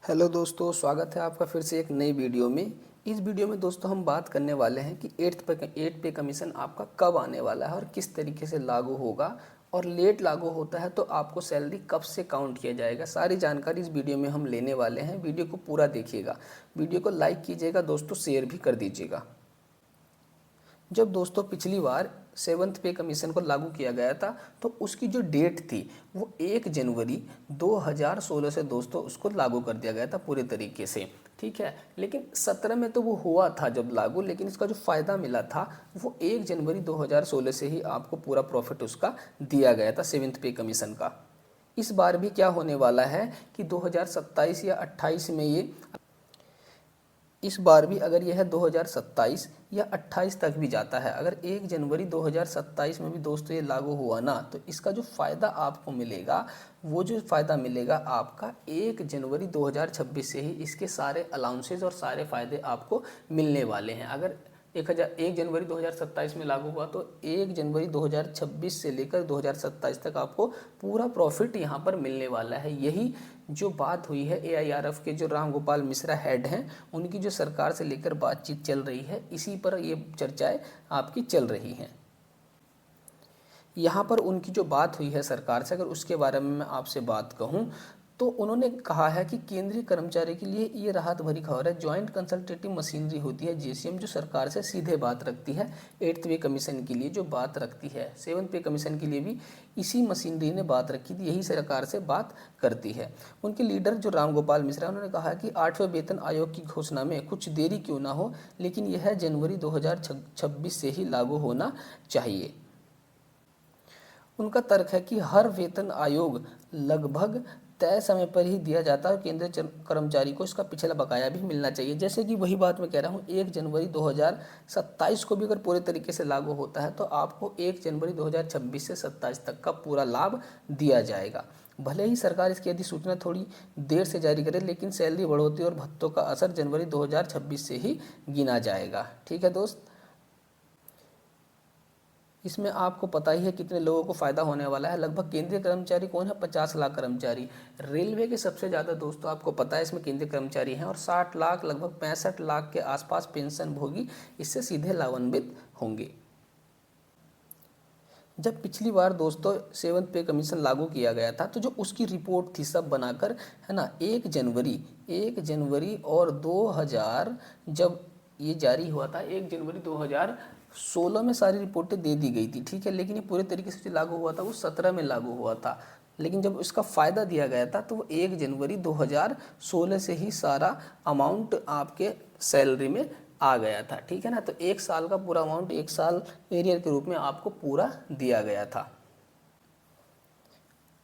Hello दोस्तों, स्वागत है आपका फिर से एक नई वीडियो में। इस वीडियो में दोस्तों हम बात करने वाले हैं कि एट्थ पे कमीशन आपका कब आने वाला है और किस तरीके से लागू होगा, और लेट लागू होता है तो आपको सैलरी कब से काउंट किया जाएगा। सारी जानकारी इस वीडियो में हम लेने वाले हैं। वीडियो को पूरा देखिएगा, वीडियो को लाइक कीजिएगा दोस्तों, शेयर भी कर दीजिएगा। जब दोस्तों पिछली बार सेवन्थ पे कमीशन को लागू किया गया था तो उसकी जो डेट थी वो 1 जनवरी 2016 से दोस्तों उसको लागू कर दिया गया था पूरे तरीके से। ठीक है, लेकिन 17 में तो वो हुआ था जब लागू, लेकिन इसका जो फ़ायदा मिला था वो 1 जनवरी 2016 से ही आपको पूरा प्रॉफिट उसका दिया गया था सेवन्थ पे कमीशन का। इस बार भी क्या होने वाला है कि 2027 या 28 में ये, इस बार भी अगर यह 2027 या 28 तक भी जाता है, अगर 1 जनवरी 2027 में भी दोस्तों ये लागू हुआ ना, तो इसका जो फ़ायदा आपको मिलेगा वो जो फ़ायदा मिलेगा आपका 1 जनवरी 2026 से ही इसके सारे अलाउंसेज और सारे फ़ायदे आपको मिलने वाले हैं। अगर 1 जनवरी 2027 में लागू हुआ तो 1 जनवरी 2026 से लेकर 2027 तक आपको पूरा प्रॉफिट यहाँ पर मिलने वाला है। यही जो बात हुई है एआईआरएफ के जो राम गोपाल मिश्रा हेड हैं, उनकी जो सरकार से लेकर बातचीत चल रही है, इसी पर ये चर्चाएं आपकी चल रही हैं। यहाँ पर उनकी जो बात हुई है सरकार से, अगर उसके बारे में मैं आपसे बात कहूँ तो उन्होंने कहा है कि केंद्रीय कर्मचारी के लिए ये राहत भरी खबर है। जॉइंट कंसल्टेटिव मशीनरी होती है जेसीएम, जो सरकार से सीधे बात रखती है। एट्थ पे कमीशन के लिए जो बात रखती है, सेवन्थ पे कमीशन के लिए भी इसी मशीनरी ने बात रखी थी, यही सरकार से बात करती है। उनके लीडर जो राम गोपाल मिश्रा, उन्होंने कहा कि 8वें वेतन आयोग की घोषणा में कुछ देरी क्यों ना हो, लेकिन यह जनवरी 2026 से ही लागू होना चाहिए। उनका तर्क है कि हर वेतन आयोग लगभग तय समय पर ही दिया जाता है, केंद्रीय कर्मचारी को इसका पिछला बकाया भी मिलना चाहिए। जैसे कि वही बात मैं कह रहा हूँ, 1 जनवरी 2027 को भी अगर पूरे तरीके से लागू होता है तो आपको 1 जनवरी 2026 से 27 तक का पूरा लाभ दिया जाएगा। भले ही सरकार इसकी अधिसूचना थोड़ी देर से जारी करे, लेकिन सैलरी बढ़ोतरी और भत्तों का असर जनवरी 2026 से ही गिना जाएगा। ठीक है दोस्त, इसमें आपको पता ही है कितने लोगों को फ़ायदा होने वाला है। लगभग केंद्रीय कर्मचारी कौन है, 50 लाख कर्मचारी। रेलवे के सबसे ज़्यादा दोस्तों आपको पता है इसमें केंद्रीय कर्मचारी हैं, और 60 लाख लगभग 65 लाख के आसपास पेंशन भोगी इससे सीधे लाभान्वित होंगे। जब पिछली बार दोस्तों सेवन्थ पे कमीशन लागू किया गया था तो जो उसकी रिपोर्ट थी सब बनाकर, है ना, 1 जनवरी और 2000 जब ये जारी हुआ था, 1 जनवरी 2016 में सारी रिपोर्टें दे दी गई थी। ठीक है, लेकिन ये पूरे तरीके से लागू हुआ था वो 17 में लागू हुआ था, लेकिन जब इसका फ़ायदा दिया गया था तो वो 1 जनवरी 2016 से ही सारा अमाउंट आपके सैलरी में आ गया था। ठीक है ना, तो 1 साल का पूरा अमाउंट 1 साल एरियर के रूप में आपको पूरा दिया गया था।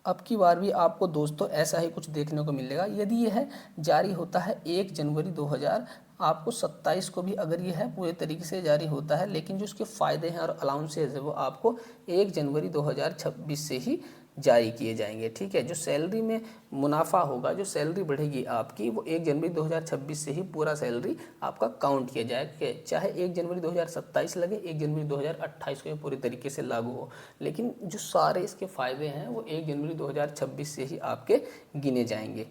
अब की बार भी आपको दोस्तों ऐसा ही कुछ देखने को मिलेगा। यदि यह जारी होता है 1 जनवरी 2000 आपको 27 को भी, अगर यह पूरे तरीके से जारी होता है, लेकिन जो उसके फ़ायदे हैं और अलाउंसेज है वो आपको 1 जनवरी 2026 से ही जारी किए जाएंगे। ठीक है, जो सैलरी में मुनाफा होगा, जो सैलरी बढ़ेगी आपकी, वो 1 जनवरी 2026 से ही पूरा सैलरी आपका काउंट किया जाएगा। चाहे 1 जनवरी 2027 लगे, 1 जनवरी 2028 को ये पूरी तरीके से लागू हो, लेकिन जो सारे इसके फ़ायदे हैं वो 1 जनवरी 2026 से ही आपके गिने जाएंगे।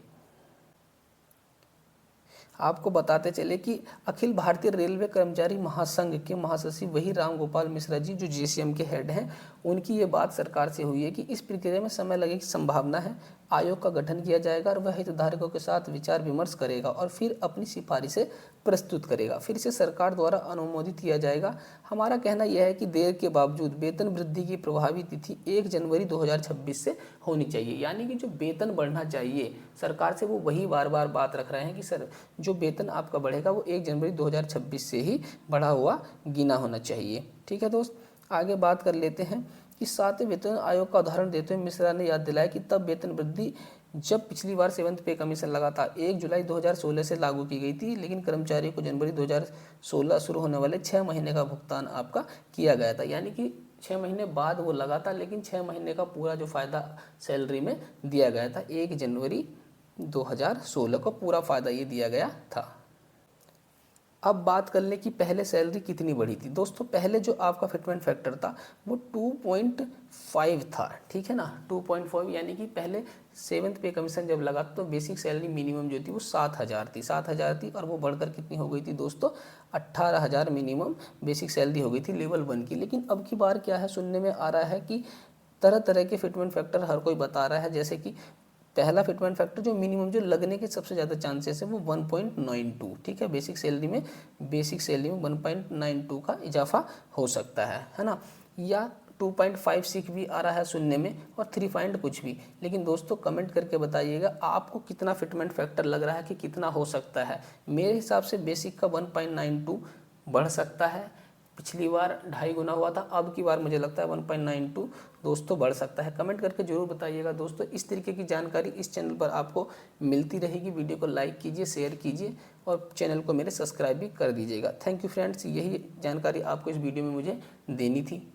आपको बताते चले कि अखिल भारतीय रेलवे कर्मचारी महासंघ के महासचिव वही राम गोपाल मिश्रा जी, जो जेसीएम के हेड हैं, उनकी ये बात सरकार से हुई है कि इस प्रक्रिया में समय लगने की संभावना है। आयोग का गठन किया जाएगा और वह हितधारकों के साथ विचार विमर्श करेगा और फिर अपनी सिफारिशें प्रस्तुत करेगा, फिर इसे सरकार द्वारा अनुमोदित किया जाएगा। हमारा कहना यह है कि देर के बावजूद वेतन वृद्धि की प्रभावी तिथि 1 जनवरी 2026 से होनी चाहिए। यानी कि जो वेतन बढ़ना चाहिए, सरकार से वो वही बार बार बात रख रहे हैं कि सर जो वेतन आपका बढ़ेगा वो 1 जनवरी 2026 से ही बढ़ा हुआ गिना होना चाहिए। ठीक है दोस्त, आगे बात कर लेते हैं कि 7वें वेतन आयोग का उदाहरण देते हुए मिश्रा ने याद दिलाया कि तब वेतन वृद्धि जब पिछली बार सेवन्थ पे कमीशन लगा था 1 जुलाई 2016 से लागू की गई थी, लेकिन कर्मचारियों को जनवरी 2016 शुरू होने वाले 6 महीने का भुगतान आपका किया गया था। यानी कि 6 महीने बाद वो लगा था, लेकिन 6 महीने का पूरा जो फ़ायदा सैलरी में दिया गया था 1 जनवरी 2016 को पूरा फ़ायदा ये दिया गया था। अब बात कर लें कि पहले सैलरी कितनी बढ़ी थी। दोस्तों पहले जो आपका फिटमेंट फैक्टर था वो 2.5 था, ठीक है ना, 2.5, यानी कि पहले 7th पे कमीशन जब लगा तो बेसिक सैलरी मिनिमम जो थी वो 7,000 थी और वो बढ़कर कितनी हो गई थी दोस्तों, 18,000 मिनिमम बेसिक सैलरी हो गई थी लेवल 1 की। लेकिन अब की बार क्या है, सुनने में आ रहा है कि तरह तरह के फिटमेंट फैक्टर हर कोई बता रहा है, जैसे कि पहला फिटमेंट फैक्टर जो मिनिमम जो लगने के सबसे ज़्यादा चांसेस है वो 1.92, ठीक है, बेसिक सैलरी में 1.92 का इजाफा हो सकता है ना, या 2.56 भी आ रहा है सुनने में, और 3 पॉइंट कुछ भी। लेकिन दोस्तों कमेंट करके बताइएगा आपको कितना फिटमेंट फैक्टर लग रहा है कि कितना हो सकता है। मेरे हिसाब से बेसिक का 1.92 बढ़ सकता है, पिछली बार 2.5 गुना हुआ था, अब की बार मुझे लगता है 1.92 दोस्तों बढ़ सकता है। कमेंट करके जरूर बताइएगा दोस्तों। इस तरीके की जानकारी इस चैनल पर आपको मिलती रहेगी। वीडियो को लाइक कीजिए, शेयर कीजिए और चैनल को मेरे सब्सक्राइब भी कर दीजिएगा। थैंक यू फ्रेंड्स, यही जानकारी आपको इस वीडियो में मुझे देनी थी।